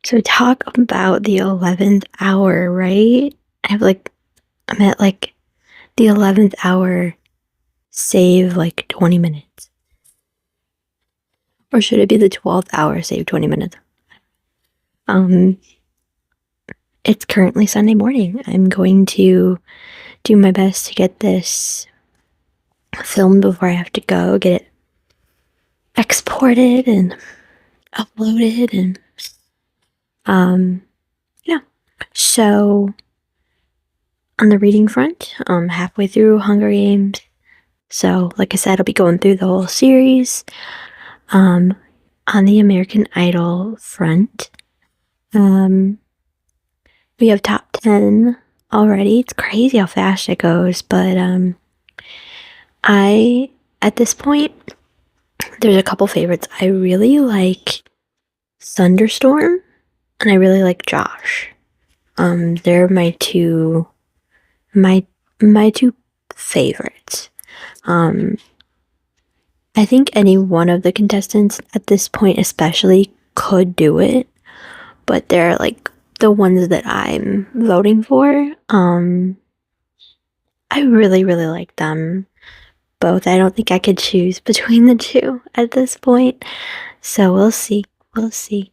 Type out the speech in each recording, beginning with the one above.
So talk about the 11th hour, right? I'm at the 11th hour, save 20 minutes. Or should it be the 12th hour, save 20 minutes? Um, it's currently Sunday morning. I'm going to do my best to get this filmed before I have to go, get it exported and uploaded and, yeah. So, on the reading front, halfway through Hunger Games. So, like I said, I'll be going through the whole series. On the American Idol front, we have top 10 already. It's crazy how fast it goes, but at this point, there's a couple favorites. I really like Thunderstorm, and I really like Josh. They're my two favorites. I think any one of the contestants at this point especially could do it, but they're the ones that I'm voting for. I really, really like them both. I don't think I could choose between the two at this point. So we'll see. We'll see.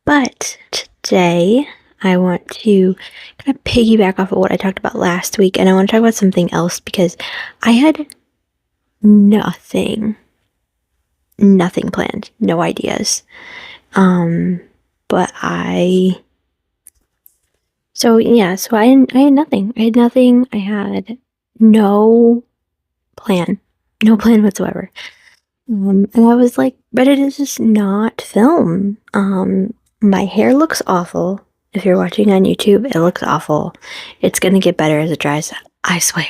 But today I want to kind of piggyback off of what I talked about last week, and I want to talk about something else because I had nothing planned, no ideas. But so I had nothing. I had no plan whatsoever. And I was ready to just not film. My hair looks awful. If you're watching on YouTube, it looks awful. It's gonna get better as it dries, I swear.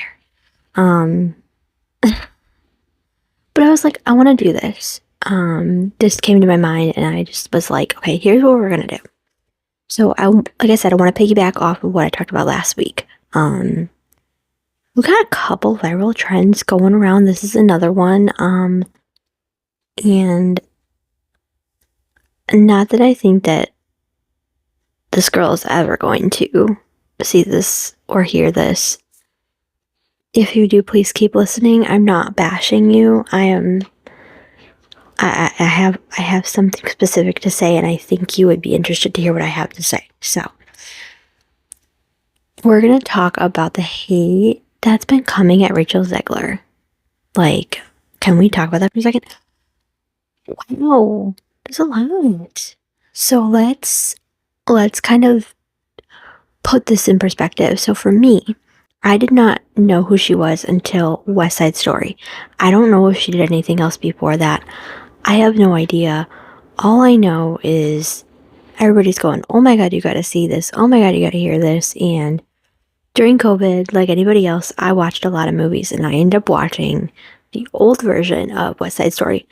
But I was like, I want to do this. This came to my mind, and I just was like, okay, here's what we're gonna do. So like I said, I want to piggyback off of what I talked about last week. We got a couple viral trends going around. This is another one. And not that I think that this girl is ever going to see this or hear this. If you do, please keep listening. I'm not bashing you. I have something specific to say, and I think you would be interested to hear what I have to say. So, we're gonna talk about the hate that's been coming at Rachel Zegler. Can we talk about that for a second? Wow, there's a lot. So let's kind of put this in perspective. So for me, I did not know who she was until West Side Story. I don't know if she did anything else before that. I have no idea. All I know is everybody's going, oh my god, you gotta see this. Oh my god, you gotta hear this. And during COVID, like anybody else, I watched a lot of movies, and I ended up watching the old version of West Side Story.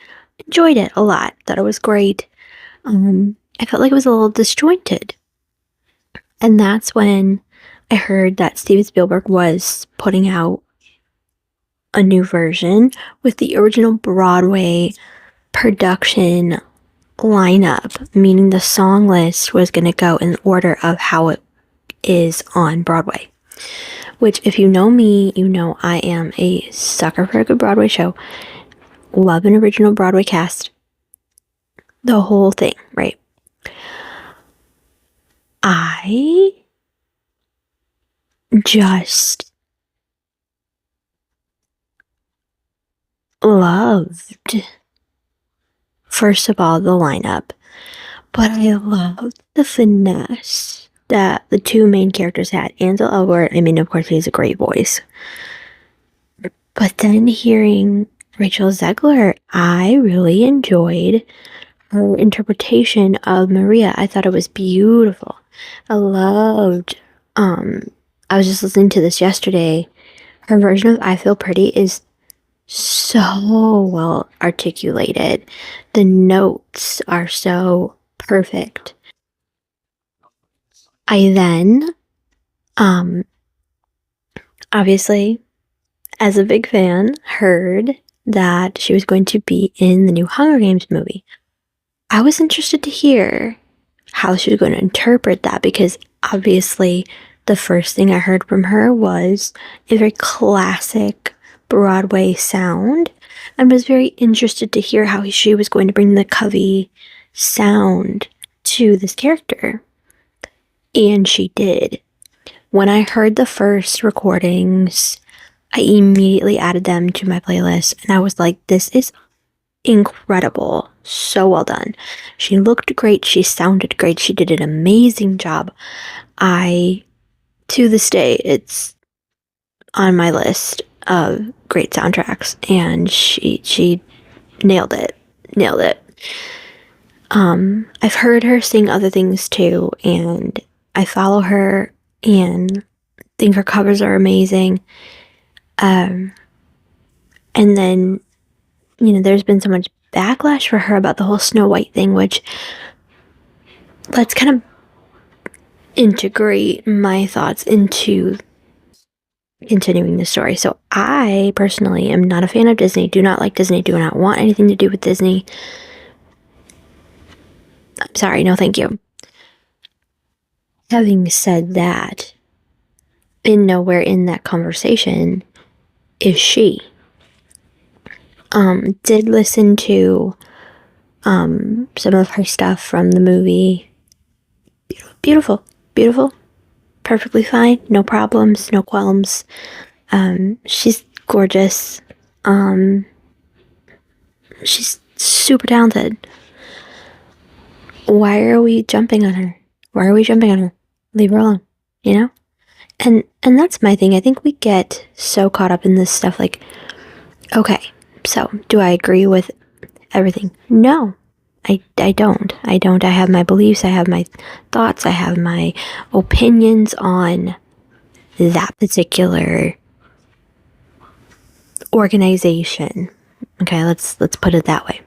Enjoyed it a lot. Thought it was great. I felt like it was a little disjointed. And that's when I heard that Steven Spielberg was putting out a new version with the original Broadway production lineup, meaning the song list was going to go in order of how it is on Broadway. Which, if you know me, you know I am a sucker for a good Broadway show. Love an original Broadway cast. The whole thing, right? I just loved, first of all, the lineup, but I loved the finesse that the two main characters had. Ansel Elgort, I mean, of course, he has a great voice. But then hearing Rachel Zegler, I really enjoyed her interpretation of Maria. I thought it was beautiful. I loved, I was just listening to this yesterday. Her version of I Feel Pretty is so well articulated. The notes are so perfect. I then, obviously, as a big fan, heard that she was going to be in the new Hunger Games movie. I was interested to hear how she was going to interpret that, because obviously the first thing I heard from her was a very classic Broadway sound, and was very interested to hear how she was going to bring the Covey sound to this character. And she did. When I heard the first recordings, I immediately added them to my playlist, and I was like, this is incredible. So well done. She looked great. She sounded great. She did an amazing job. To this day, it's on my list of great soundtracks, and she nailed it. Nailed it. I've heard her sing other things too, and I follow her and think her covers are amazing. And then, there's been so much backlash for her about the whole Snow White thing, which, let's kind of integrate my thoughts into continuing the story. So I personally am not a fan of Disney, do not like Disney, do not want anything to do with Disney. I'm sorry, no thank you. Having said that, nowhere in that conversation is she. Did listen to some of her stuff from the movie. Beautiful, perfectly fine, no problems, no qualms. She's gorgeous. She's super talented. Why are we jumping on her? Leave her alone, And that's my thing. I think we get so caught up in this stuff, like, okay, so do I agree with everything? No, I don't. I have my beliefs, I have my thoughts, I have my opinions on that particular organization. Okay, let's put it that way.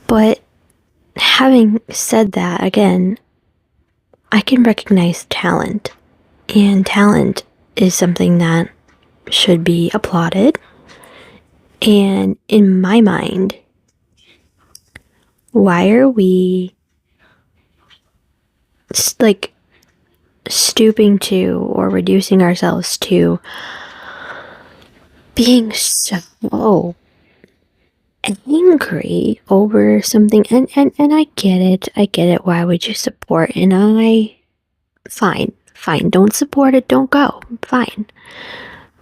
But having said that, again, I can recognize talent, and talent is something that should be applauded. And in my mind, why are we like stooping to or reducing ourselves to being so angry over something? And I get it. Why would you support? And fine, don't support it, don't go, fine.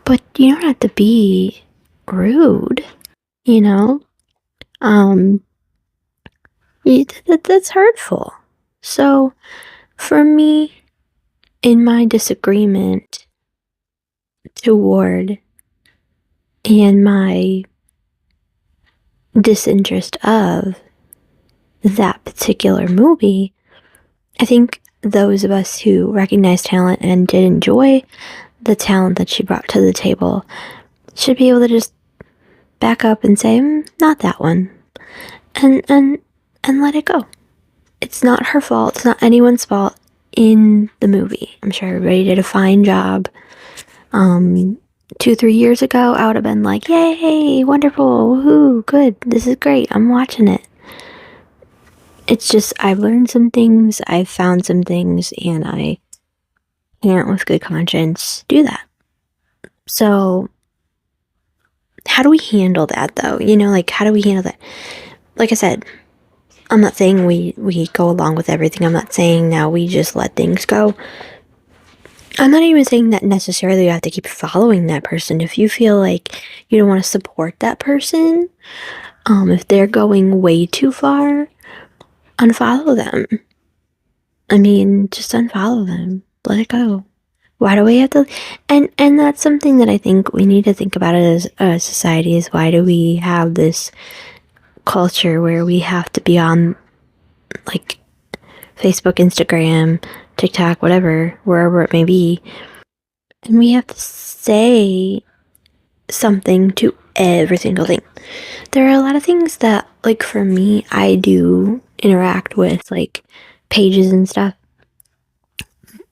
But you don't have to be rude, that's hurtful. So for me, in my disagreement toward and my disinterest of that particular movie, I think those of us who recognize talent and did enjoy the talent that she brought to the table should be able to just back up and say, not that one, and let it go. It's not her fault. It's not anyone's fault in the movie. I'm sure everybody did a fine job. 2-3 years ago, I would have been like, yay, wonderful, woohoo, good, this is great, I'm watching it. It's just, I've learned some things, I've found some things, and I can't with good conscience do that. So, how do we handle that, though? How do we handle that? Like I said, I'm not saying we go along with everything. I'm not saying now we just let things go. I'm not even saying that necessarily you have to keep following that person. If you feel like you don't want to support that person, if they're going way too far, unfollow them. Just unfollow them. Let it go. Why do we have to? And that's something that I think we need to think about as a society, is why do we have this culture where we have to be on, like, Facebook, Instagram, TikTok, whatever, wherever it may be, and we have to say something to every single thing. There are a lot of things that, like, for me, I do interact with, like, pages and stuff,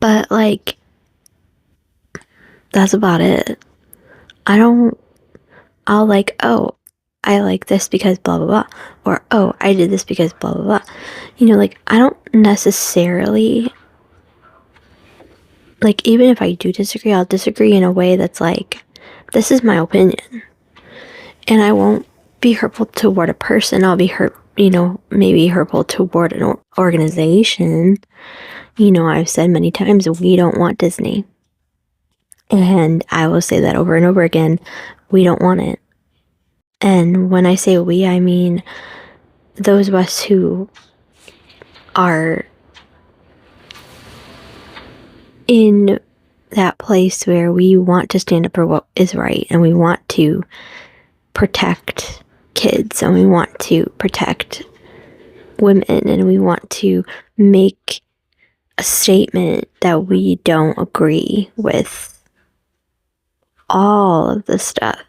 but, like, that's about it. I'll like, oh, I like this because blah, blah, blah. Or, oh, I did this because blah, blah, blah. You know, like, I don't necessarily, like, even if I do disagree, I'll disagree in a way that's like, this is my opinion. And I won't be hurtful toward a person. I'll be maybe hurtful toward an organization. You know, I've said many times, we don't want Disney. And I will say that over and over again, we don't want it. And when I say we, I mean those of us who are in that place where we want to stand up for what is right, and we want to protect kids, and we want to protect women, and we want to make a statement that we don't agree with all of the stuff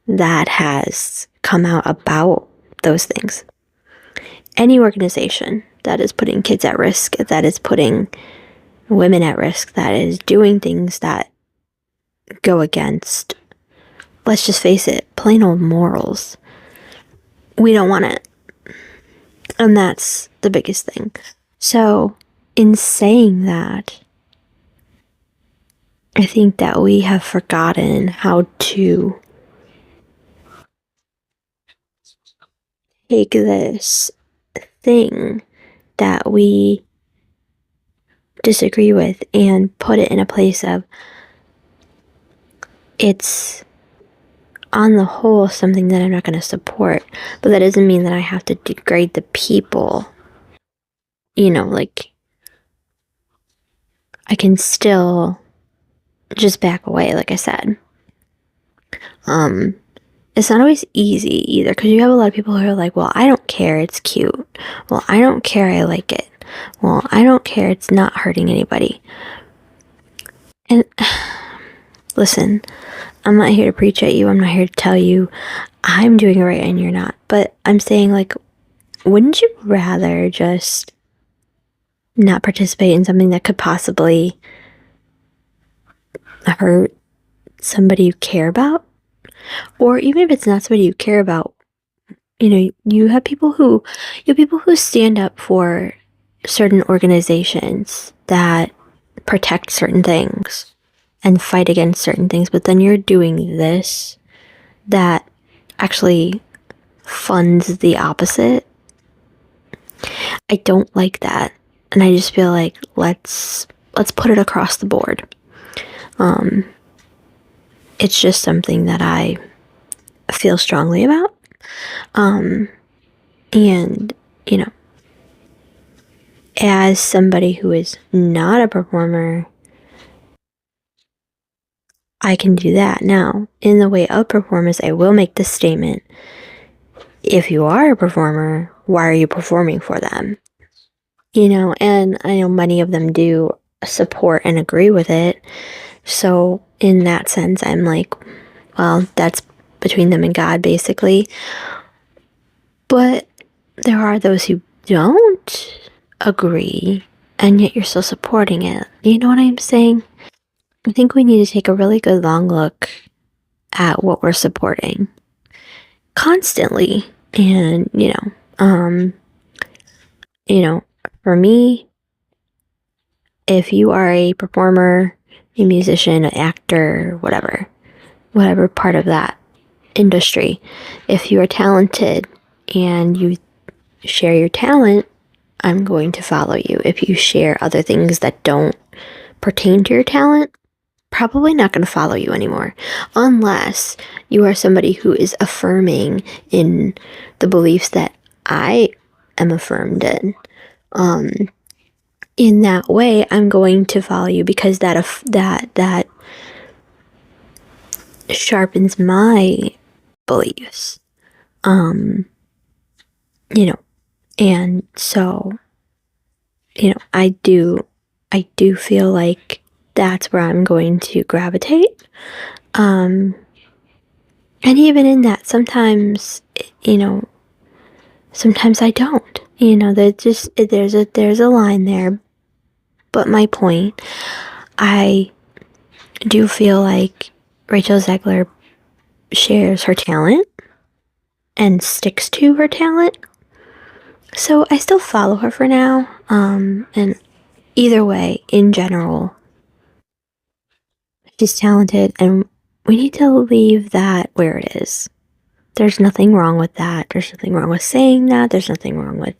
that has come out about those things. Any organization that is putting kids at risk, that is putting women at risk, that is doing things that go against, let's just face it, plain old morals, we don't want it. And that's the biggest thing. So, in saying that, I think that we have forgotten how to take this thing that we disagree with and put it in a place of, it's on the whole something that I'm not going to support, but that doesn't mean that I have to degrade the people. You know, like, I can still just back away, like I said. It's not always easy either, because you have a lot of people who are like, well, I don't care, it's cute. Well, I don't care, I like it. Well, I don't care, it's not hurting anybody. And listen, I'm not here to preach at you. I'm not here to tell you I'm doing it right and you're not. But I'm saying, like, wouldn't you rather just not participate in something that could possibly hurt somebody you care about? Or even if it's not somebody you care about, you know, you have people who stand up for certain organizations that protect certain things and fight against certain things, but then you're doing this that actually funds the opposite. I don't like that. And I just feel like let's put it across the board. It's just something that I feel strongly about. And, you know, as somebody who is not a performer, I can do that. Now, in the way of performers, I will make this statement. If you are a performer, why are you performing for them? You know, and I know many of them do support and agree with it. So in that sense, I'm like, well, that's between them and God, basically. But there are those who don't agree, and yet you're still supporting it. You know what I'm saying? I think we need to take a really good long look at what we're supporting constantly. And, you know, for me, if you are a performer, a musician, an actor, whatever part of that industry, if you are talented and you share your talent, I'm going to follow you. If you share other things that don't pertain to your talent, probably not going to follow you anymore, unless you are somebody who is affirming in the beliefs that I am affirmed in. In that way, I'm going to follow you because that sharpens my beliefs. You know, and so, you know, I do feel like that's where I'm going to gravitate. And even in that, sometimes, you know, sometimes I don't. You know, there's a line there. But my point, I do feel like Rachel Zegler shares her talent. and sticks to her talent. So I still follow her for now. And either way, in general, she's talented, and we need to leave that where it is. There's nothing wrong with that. There's nothing wrong with saying that. There's nothing wrong with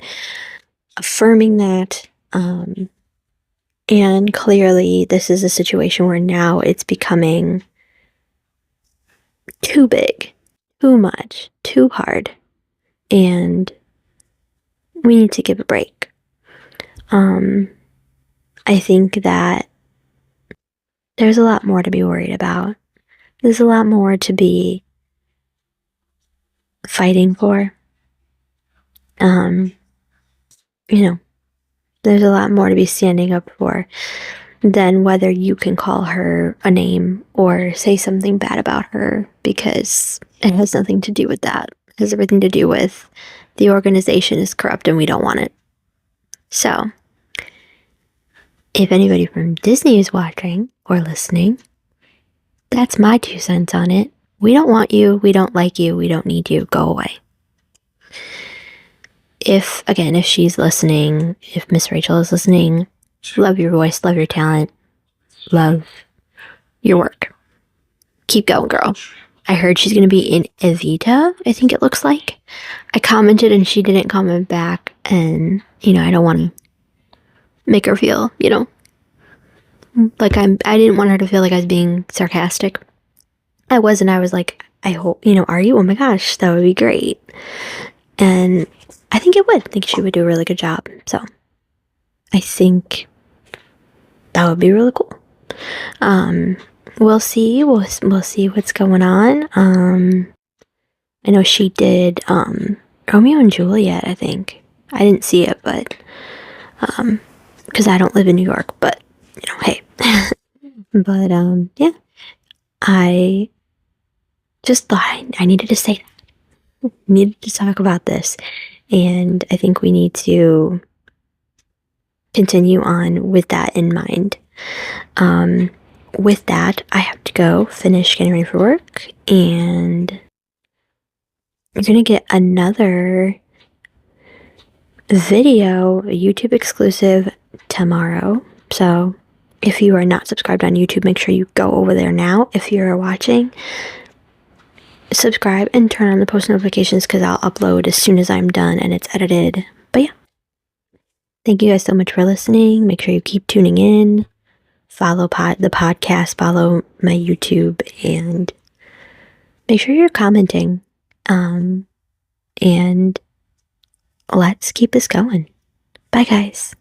affirming that. And clearly, this is a situation where now it's becoming too big, too much, too hard, and we need to give a break. I think that there's a lot more to be worried about. There's a lot more to be fighting for. There's a lot more to be standing up for than whether you can call her a name or say something bad about her, because it has nothing to do with that. It has everything to do with the organization is corrupt and we don't want it. So, if anybody from Disney is watching or listening, that's my 2 cents on it. We don't want you. We don't like you. We don't need you. Go away. If she's listening, if Miss Rachel is listening, love your voice, love your talent, love your work. Keep going, girl. I heard she's going to be in Evita, I think it looks like. I commented and she didn't comment back, and, I don't want to make her feel, like I didn't want her to feel like I was being sarcastic. I wasn't. I was like, I hope, are you? Oh my gosh, that would be great. And I think it would. I think she would do a really good job. So I think that would be really cool. We'll see. We'll see what's going on. I know she did Romeo and Juliet, I think. I didn't see it, but because I don't live in New York, but hey. But yeah. I just thought I needed to say that. Needed to talk about this. And I think we need to continue on with that in mind. With that, I have to go finish getting ready for work, and you're going to get another video, a YouTube exclusive, tomorrow. So if you are not subscribed on YouTube, make sure you go over there now. If you're watching, subscribe and turn on the post notifications, because I'll upload as soon as I'm done and it's edited. But yeah, thank you guys so much for listening. Make sure you keep tuning in. Follow the podcast, follow my YouTube, and make sure you're commenting. And let's keep this going. Bye, guys.